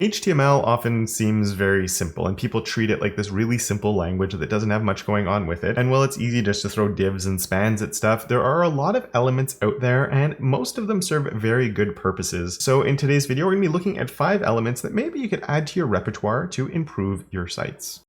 HTML often seems very simple, and people treat it like this really simple language that doesn't have much going on with it. And while it's easy just to throw divs and spans at stuff, there are a lot of elements out there, and most of them serve very good purposes. So in today's video, we're going to be looking at 5 elements that maybe you could add to your repertoire to improve your sites.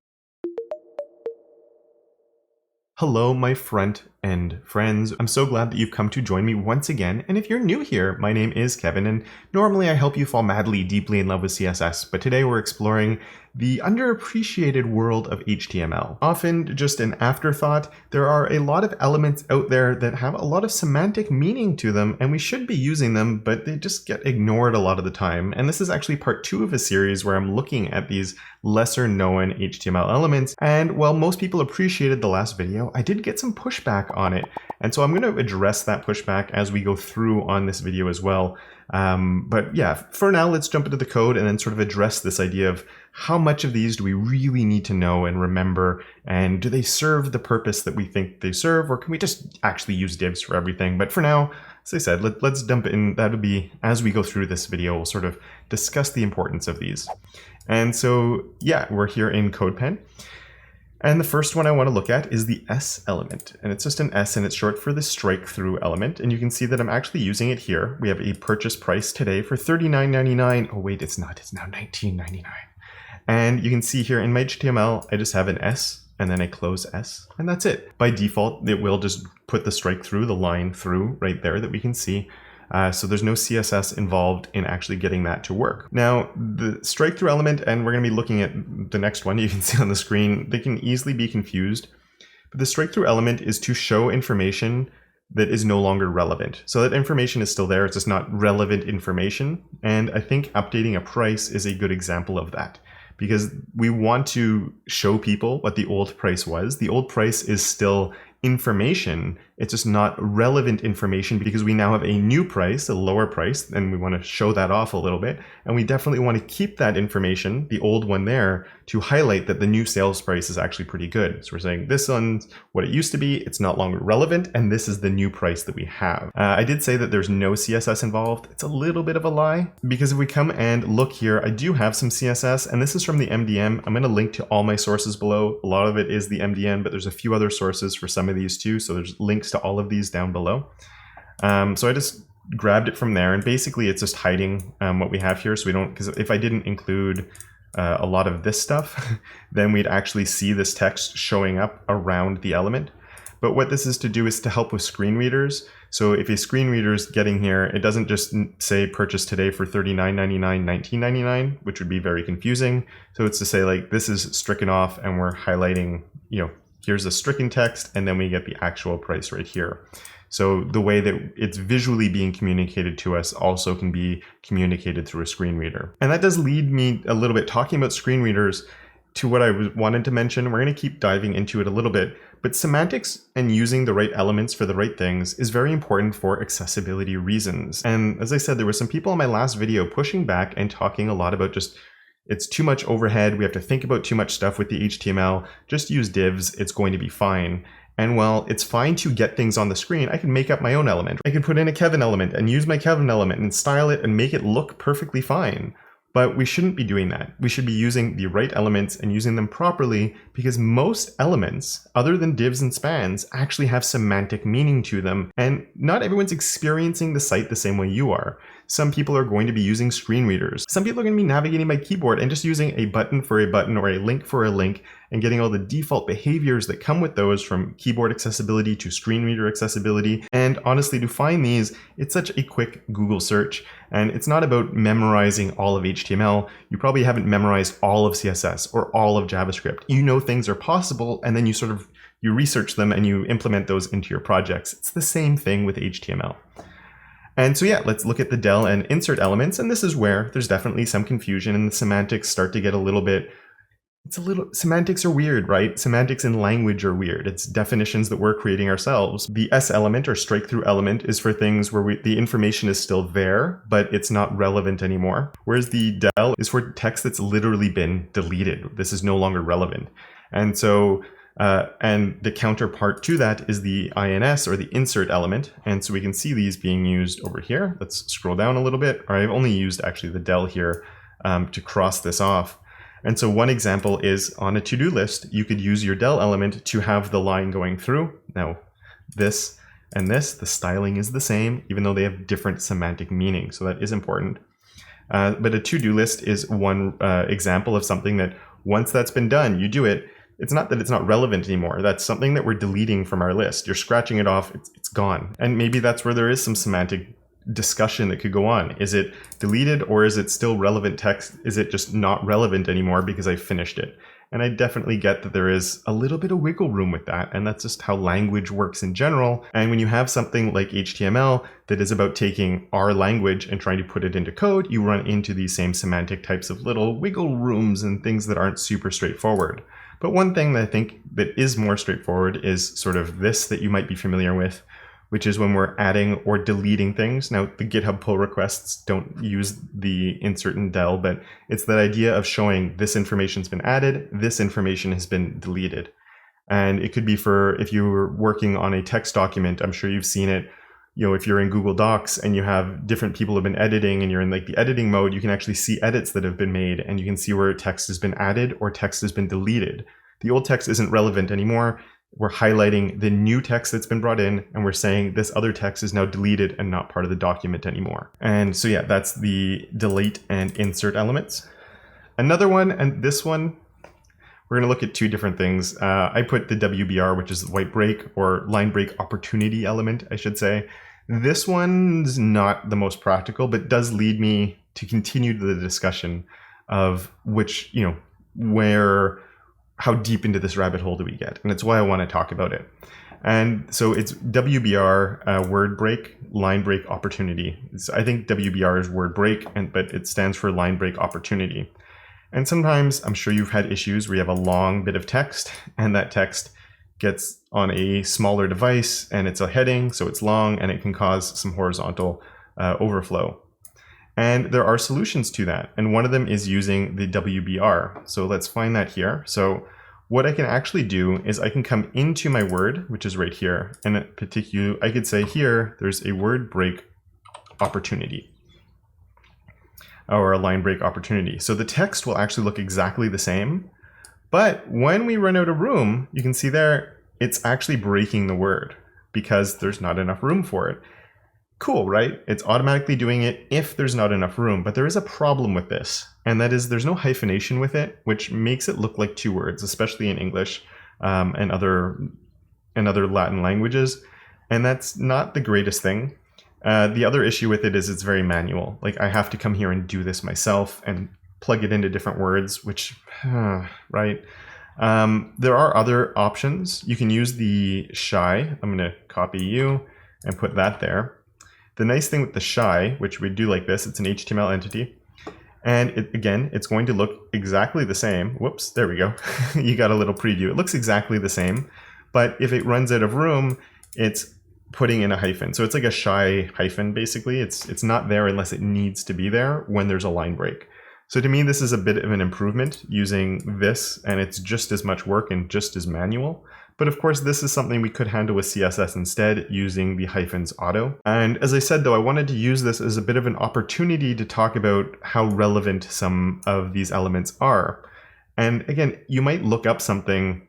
Hello, my front-end friends. I'm so glad that you've come to join me once again. And if you're new here, my name is Kevin, and normally I help you fall madly, deeply in love with CSS. But today we're exploring the underappreciated world of HTML. Often just an afterthought, there are a lot of elements out there that have a lot of semantic meaning to them, and we should be using them, but they just get ignored a lot of the time. And this is actually part 2 of a series where I'm looking at these lesser known HTML elements. And while most people appreciated the last video, I did get some pushback on it. And so I'm going to address that pushback as we go through on this video as well. But yeah, for now, let's jump into the code and then sort of address this idea of how much of these do we really need to know and remember, and do they serve the purpose that we think they serve, or can we just actually use divs for everything? But for now, as I said, let's dump in. That'll be, as we go through this video, we'll sort of discuss the importance of these. And so, yeah, we're here in CodePen. And the first one I want to look at is the S element. And it's just an S, and it's short for the strikethrough element. And you can see that I'm actually using it here. We have a purchase price today for $39.99. Oh, wait, it's not. It's now $19.99. And you can see here in my HTML, I just have an S and then a close S, and that's it. By default, it will just put the strike through, the line through right there that we can see. So there's no CSS involved in actually getting that to work. Now, the strike through element, and we're going to be looking at the next one you can see on the screen, they can easily be confused. But the strike through element is to show information that is no longer relevant. So that information is still there, it's just not relevant information. And I think updating a price is a good example of that, because we want to show people what the old price was. The old price is still information. It's just not relevant information because we now have a new price, a lower price, and we want to show that off a little bit. And we definitely want to keep that information, the old one there, to highlight that the new sales price is actually pretty good. So we're saying this one's what it used to be, it's not longer relevant, and this is the new price that we have. I did say that there's no CSS involved. It's a little bit of a lie, because if we come and look here, I do have some CSS, and this is from the MDM. I'm going to link to all my sources below. A lot of it is the MDM, but there's a few other sources for some of these too, so there's links to all of these down below. So I just grabbed it from there, and basically it's just hiding what we have here, so we don't, because if I didn't include a lot of this stuff, then we'd actually see this text showing up around the element. But what this is to do is to help with screen readers. So if a screen reader is getting here, it doesn't just say purchase today for $39.99, $19.99, which would be very confusing. So it's to say like this is stricken off, and we're highlighting, you know, here's the stricken text, and then we get the actual price right here. So the way that it's visually being communicated to us also can be communicated through a screen reader. And that does lead me a little bit, talking about screen readers, to what I wanted to mention. We're going to keep diving into it a little bit, but semantics and using the right elements for the right things is very important for accessibility reasons. And as I said, there were some people in my last video pushing back and talking a lot about just, it's too much overhead, we have to think about too much stuff with the HTML, just use divs, it's going to be fine. And while it's fine to get things on the screen, I can make up my own element. I can put in a Kevin element and use my Kevin element and style it and make it look perfectly fine. But we shouldn't be doing that. We should be using the right elements and using them properly, because most elements, other than divs and spans, actually have semantic meaning to them. And not everyone's experiencing the site the same way you are. Some people are going to be using screen readers. Some people are going to be navigating by keyboard and just using a button for a button or a link for a link, and getting all the default behaviors that come with those, from keyboard accessibility to screen reader accessibility. And honestly, to find these, it's such a quick Google search, and it's not about memorizing all of HTML. You probably haven't memorized all of CSS or all of JavaScript. You know things are possible, and then you research them and you implement those into your projects. It's the same thing with HTML. And so yeah, let's look at the del and insert elements, and this is where there's definitely some confusion and the semantics start to get a little bit, semantics are weird, right? Semantics in language are weird. It's definitions that we're creating ourselves. The S element or strike through element is for things where the information is still there, but it's not relevant anymore. Whereas the del is for text that's literally been deleted. This is no longer relevant. And so and the counterpart to that is the INS, or the insert element. And so we can see these being used over here. Let's scroll down a little bit. Or I've only used actually the del here to cross this off. And so one example is on a to-do list, you could use your del element to have the line going through. Now, this and this, the styling is the same, even though they have different semantic meaning. So that is important. But a to-do list is one example of something that once that's been done, you do it. It's not that it's not relevant anymore. That's something that we're deleting from our list. You're scratching it off, it's gone. And maybe that's where there is some semantic discussion that could go on. Is it deleted or is it still relevant text? Is it just not relevant anymore because I finished it? And I definitely get that there is a little bit of wiggle room with that. And that's just how language works in general. And when you have something like HTML that is about taking our language and trying to put it into code, you run into these same semantic types of little wiggle rooms and things that aren't super straightforward. But one thing that I think that is more straightforward is sort of this that you might be familiar with, which is when we're adding or deleting things. Now, the GitHub pull requests don't use the insert and del, but it's that idea of showing this information's been added, this information has been deleted. And it could be for if you were working on a text document, I'm sure you've seen it. You know, if you're in Google Docs and you have different people who have been editing and you're in like the editing mode, you can actually see edits that have been made and you can see where text has been added or text has been deleted. The old text isn't relevant anymore. We're highlighting the new text that's been brought in and we're saying this other text is now deleted and not part of the document anymore. And so yeah, that's the delete and insert elements. Another one, and this one, we're going to look at two different things. I put the WBR, which is white break or line break opportunity element, I should say. This one's not the most practical, but does lead me to continue the discussion of which, you know, how deep into this rabbit hole do we get? And it's why I want to talk about it. And so it's WBR, word break, line break opportunity. I think WBR is word break, but it stands for line break opportunity. And sometimes I'm sure you've had issues where you have a long bit of text and that text gets on a smaller device and it's a heading, so it's long and it can cause some horizontal overflow. And there are solutions to that. And one of them is using the WBR. So let's find that here. So what I can actually do is I can come into my word, which is right here. And in particular, I could say here, there's a word break opportunity or a line break opportunity. So the text will actually look exactly the same. But when we run out of room, you can see there, it's actually breaking the word because there's not enough room for it. Cool, right? It's automatically doing it if there's not enough room, but there is a problem with this, and that is there's no hyphenation with it, which makes it look like two words, especially in English and other Latin languages, and that's not the greatest thing. The other issue with it is it's very manual. Like I have to come here and do this myself and plug it into different words, which, right? There are other options. You can use the shy. I'm going to copy you and put that there. The nice thing with the shy, which we do like this, it's an HTML entity. And again, it's going to look exactly the same. Whoops, there we go. You got a little preview. It looks exactly the same. But if it runs out of room, it's putting in a hyphen. So it's like a shy hyphen, basically. It's not there unless it needs to be there when there's a line break. So to me, this is a bit of an improvement using this, and it's just as much work and just as manual. But of course, this is something we could handle with CSS instead using the hyphens auto. And as I said, though, I wanted to use this as a bit of an opportunity to talk about how relevant some of these elements are. And again, you might look up something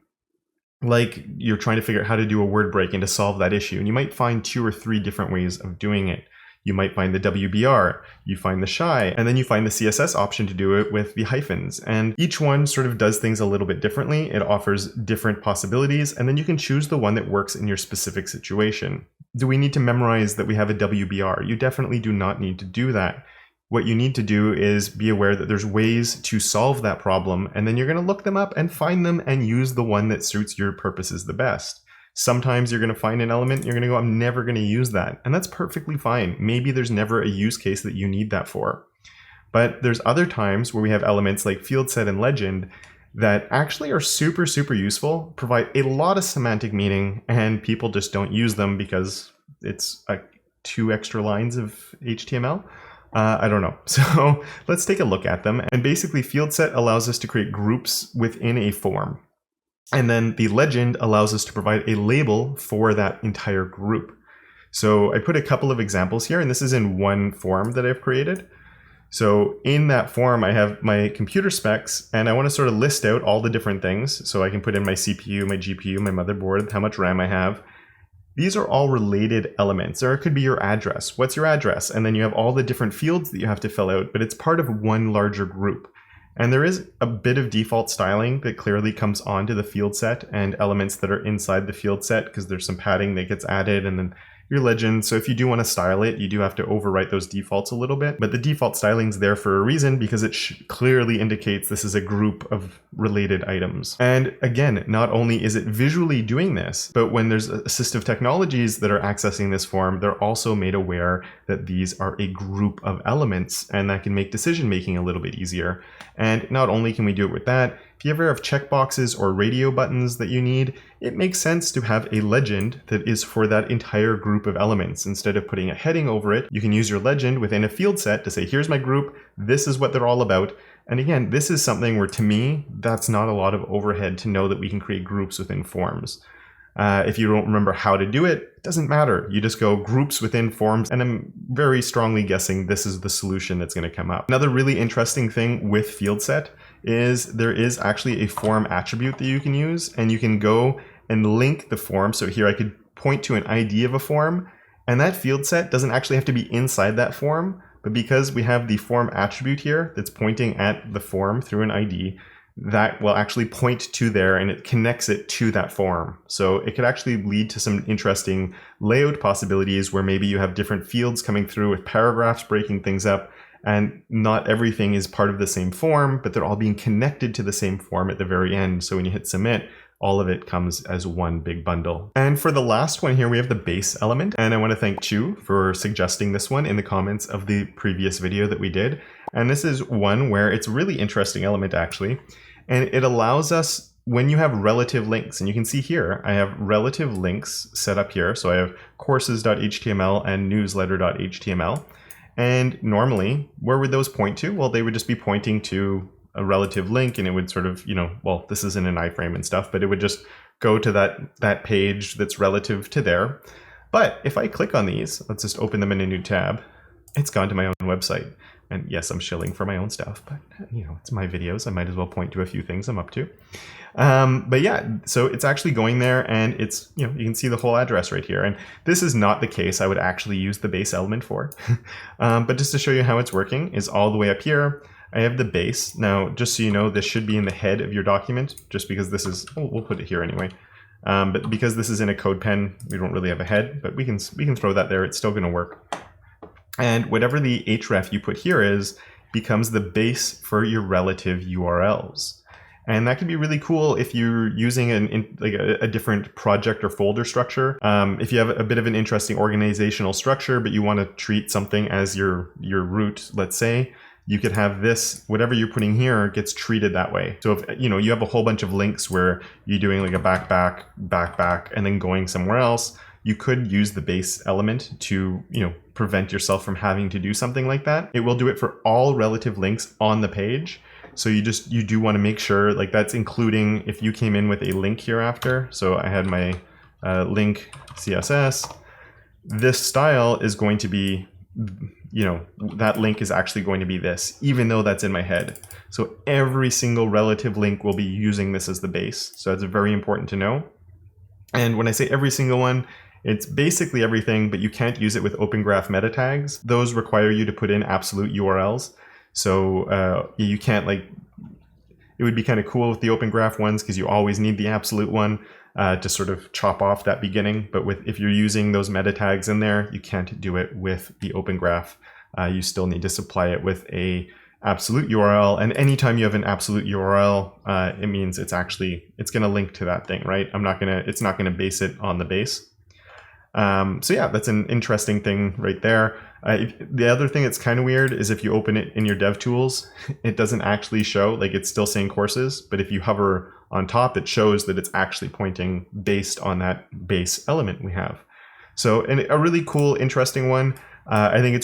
like you're trying to figure out how to do a word break and to solve that issue. And you might find 2 or 3 different ways of doing it. You might find the WBR, you find the shy, and then you find the CSS option to do it with the hyphens. And each one sort of does things a little bit differently. It offers different possibilities, and then you can choose the one that works in your specific situation. Do we need to memorize that we have a WBR? You definitely do not need to do that. What you need to do is be aware that there's ways to solve that problem, and then you're going to look them up and find them and use the one that suits your purposes the best. Sometimes you're going to find an element, you're going to go, I'm never going to use that. And that's perfectly fine. Maybe there's never a use case that you need that for. But there's other times where we have elements like fieldset and legend that actually are super, super useful, provide a lot of semantic meaning, and people just don't use them because it's 2 extra lines of HTML. I don't know. So let's take a look at them. And basically, fieldset allows us to create groups within a form. And then the legend allows us to provide a label for that entire group. So I put a couple of examples here, and this is in one form that I've created. So in that form, I have my computer specs, and I want to sort of list out all the different things. So I can put in my CPU, my GPU, my motherboard, how much RAM I have. These are all related elements, or it could be your address. What's your address? And then you have all the different fields that you have to fill out, but it's part of one larger group. And there is a bit of default styling that clearly comes onto the field set and elements that are inside the field set, because there's some padding that gets added, and then your legend. So if you do want to style it, you do have to overwrite those defaults a little bit, but the default styling is there for a reason, because it clearly indicates this is a group of related items. And again, not only is it visually doing this, but when there's assistive technologies that are accessing this form, they're also made aware that these are a group of elements, and that can make decision making a little bit easier. And not only can we do it with that, if you ever have checkboxes or radio buttons that you need, it makes sense to have a legend that is for that entire group of elements. Instead of putting a heading over it, you can use your legend within a field set to say, here's my group, this is what they're all about. And again, this is something where, to me, that's not a lot of overhead to know that we can create groups within forms. If you don't remember how to do it, it doesn't matter. You just go groups within forms, and I'm very strongly guessing this is the solution that's going to come up. Another really interesting thing with fieldset is there is actually a form attribute that you can use, and you can go and link the form. So here I could point to an ID of a form, and that field set doesn't actually have to be inside that form, but because we have the form attribute here that's pointing at the form through an ID, that will actually point to there, and it connects it to that form. So it could actually lead to some interesting layout possibilities where maybe you have different fields coming through with paragraphs breaking things up, and not everything is part of the same form, but they're all being connected to the same form at the very end. So when you hit submit, all of it comes as one big bundle. And for the last one here, we have the base element. And I want to thank Chu for suggesting this one in the comments of the previous video that we did. And this is one where it's a really interesting element, actually. And it allows us, when you have relative links, and you can see here, I have relative links set up here. So I have courses.html and newsletter.html. And normally, where would those point to? Well, they would just be pointing to a relative link, and it would sort of, well, this isn't an iframe and stuff, but it would just go to that page that's relative to there. But if I click on these, let's just open them in a new tab, it's gone to my own website. And yes, I'm shilling for my own stuff, but it's my videos. I might as well point to a few things I'm up to. But yeah, so it's actually going there, and it's, you can see the whole address right here. And this is not the case I would actually use the base element for. But just to show you how it's working is all the way up here. I have the base. Now, just so you know, this should be in the head of your document, just because this is, we'll put it here anyway. But because this is in a code pen, we don't really have a head, but we can throw that there. It's still going to work. And whatever the href you put here is becomes the base for your relative URLs. And that can be really cool if you're using a different project or folder structure. If you have a bit of an interesting organizational structure, but you want to treat something as your root, let's say, you could have this, whatever you're putting here gets treated that way. So if you have a whole bunch of links where you're doing like a back, and then going somewhere else, you could use the base element to, prevent yourself from having to do something like that. It will do it for all relative links on the page. So you do want to make sure, like, that's including if you came in with a link here after. So I had my link CSS. This style is going to be, that link is actually going to be this, even though that's in my head. So every single relative link will be using this as the base. So that's very important to know. And when I say every single one, it's basically everything, but you can't use it with Open Graph meta tags. Those require you to put in absolute URLs. So you can't, it would be kind of cool with the Open Graph ones because you always need the absolute one to sort of chop off that beginning. But if you're using those meta tags in there, you can't do it with the Open Graph. You still need to supply it with a absolute URL. And anytime you have an absolute URL, it means it's going to link to that thing, right? It's not going to base it on the base. So yeah, that's an interesting thing right there. The other thing that's kind of weird is if you open it in your dev tools, it doesn't actually show, it's still saying courses, but if you hover on top, it shows that it's actually pointing based on that base element we have. So, and a really cool, interesting one. I think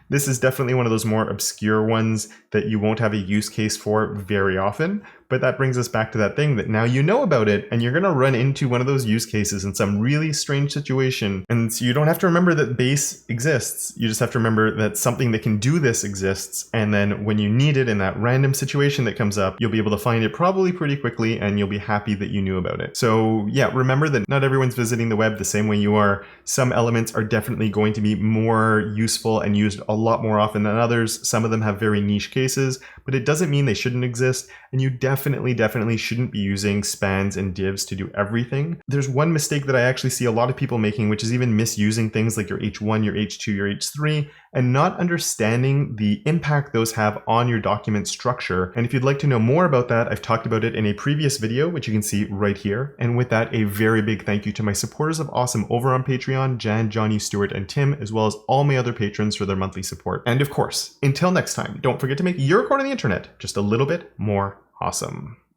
this is definitely one of those more obscure ones that you won't have a use case for very often, But that brings us back to that thing that now you know about it, and you're going to run into one of those use cases in some really strange situation. And so you don't have to remember that base exists. You just have to remember that something that can do this exists. And then when you need it in that random situation that comes up, you'll be able to find it probably pretty quickly, and you'll be happy that you knew about it. So yeah, remember that not everyone's visiting the web the same way you are. Some elements are definitely going to be more useful and used a lot more often than others. Some of them have very niche cases, but it doesn't mean they shouldn't exist. And you definitely shouldn't be using spans and divs to do everything. There's one mistake that I actually see a lot of people making, which is even misusing things like your H1, your H2, your H3, and not understanding the impact those have on your document structure. And if you'd like to know more about that, I've talked about it in a previous video, which you can see right here. And with that, a very big thank you to my supporters of Awesome over on Patreon, Jan, Johnny, Stuart, and Tim, as well as all my other patrons for their monthly support. And of course, until next time, don't forget to make your corner of the internet just a little bit more awesome.